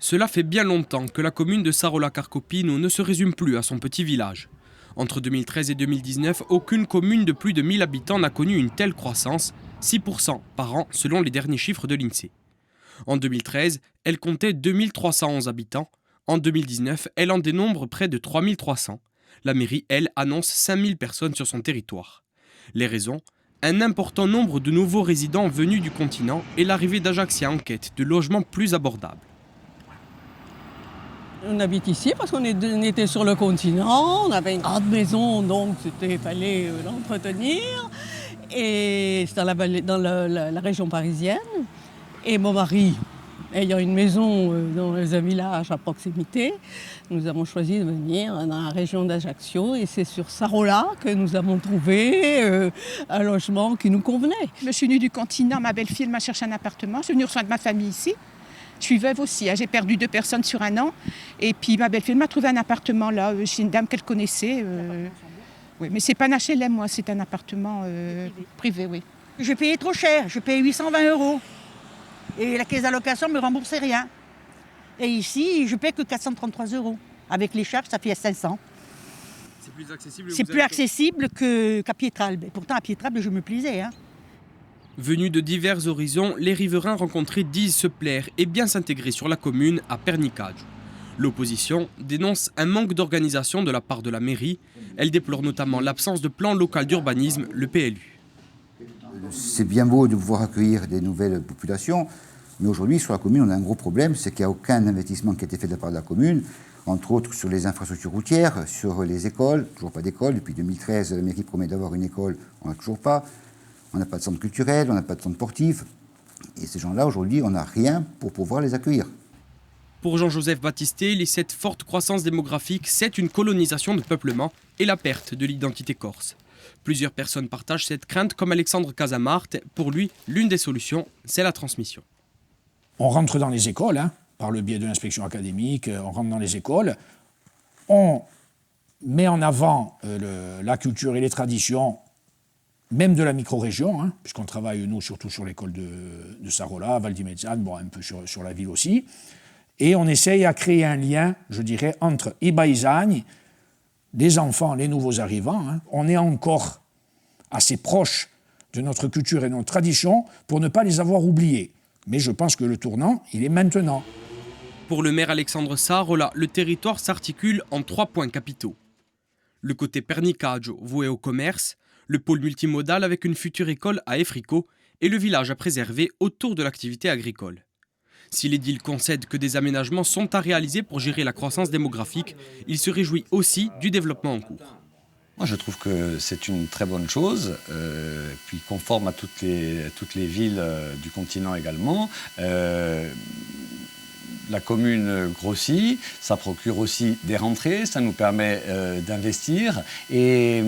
Cela fait bien longtemps que la commune de Sarola-Carcopino ne se résume plus à son petit village. Entre 2013 et 2019, aucune commune de plus de 1000 habitants n'a connu une telle croissance, 6% par an selon les derniers chiffres de l'INSEE. En 2013, elle comptait 2311 habitants. En 2019, elle en dénombre près de 3300. La mairie, elle, annonce 5000 personnes sur son territoire. Les raisons ? Un important nombre de nouveaux résidents venus du continent et l'arrivée d'Ajacciens en quête de logements plus abordables. On habite ici parce qu'on était sur le continent, on avait une grande maison, donc il fallait l'entretenir. Et c'est dans la région parisienne. Et mon mari, ayant une maison dans un village à proximité, nous avons choisi de venir dans la région d'Ajaccio. Et c'est sur Sarola que nous avons trouvé un logement qui nous convenait. Je suis venue du continent, ma belle-fille m'a cherché un appartement. Je suis venue rejoindre ma famille ici. Je suis veuve aussi, j'ai perdu 2 personnes sur 1 an. Et puis ma belle-fille m'a trouvé un appartement là, chez une dame qu'elle connaissait. Oui, mais c'est pas un HLM, moi, c'est un appartement privé, oui. Je payais trop cher, je payais 820 €. Et la caisse d'allocation ne me remboursait rien. Et ici, je paie que 433 €. Avec les charges, ça fait 500. C'est plus accessible, qu'à Pietralbe. Pourtant, à Pietralbe, je me plaisais. Venus de divers horizons, les riverains rencontrés disent se plaire et bien s'intégrer sur la commune à Pernicaggio. L'opposition dénonce un manque d'organisation de la part de la mairie. Elle déplore notamment l'absence de plan local d'urbanisme, le PLU. C'est bien beau de pouvoir accueillir des nouvelles populations, mais aujourd'hui, sur la commune, on a un gros problème, c'est qu'il n'y a aucun investissement qui a été fait de la part de la commune, entre autres sur les infrastructures routières, sur les écoles, toujours pas d'école. Depuis 2013, la mairie promet d'avoir une école, on n'a toujours pas. On n'a pas de centre culturel, on n'a pas de centre sportif. Et ces gens-là, aujourd'hui, on n'a rien pour pouvoir les accueillir. Pour Jean-Joseph Battisté, cette forte croissance démographique, c'est une colonisation de peuplement et la perte de l'identité corse. Plusieurs personnes partagent cette crainte, comme Alexandre Casamart. Pour lui, l'une des solutions, c'est la transmission. On rentre dans les écoles, par le biais de l'inspection académique, on rentre dans les écoles, on met en avant la culture et les traditions, même de la micro-région, puisqu'on travaille, nous, surtout sur l'école de Sarola, Val di Mezzano, un peu sur la ville aussi. Et on essaye à créer un lien, je dirais, entre i paesani, les enfants, les nouveaux arrivants. On est encore assez proche de notre culture et de notre tradition pour ne pas les avoir oubliés. Mais je pense que le tournant, il est maintenant. Pour le maire Alexandre Sarola, le territoire s'articule en 3 points capitaux. Le côté Pernicaggio, voué au commerce, le pôle multimodal avec une future école à Efrico et le village à préserver autour de l'activité agricole. Si l'édile concède que des aménagements sont à réaliser pour gérer la croissance démographique, il se réjouit aussi du développement en cours. Moi, je trouve que c'est une très bonne chose, puis conforme à toutes les villes du continent également. La commune grossit, ça procure aussi des rentrées, ça nous permet d'investir et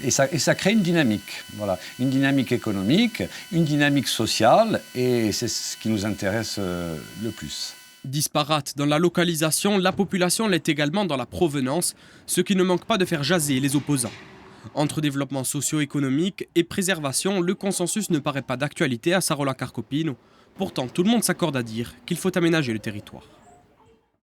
ça crée une dynamique. Voilà, une dynamique économique, une dynamique sociale et c'est ce qui nous intéresse le plus. Disparate dans la localisation, la population l'est également dans la provenance, ce qui ne manque pas de faire jaser les opposants. Entre développement socio-économique et préservation, le consensus ne paraît pas d'actualité à Sarola-Carcopino. Pourtant, tout le monde s'accorde à dire qu'il faut aménager le territoire.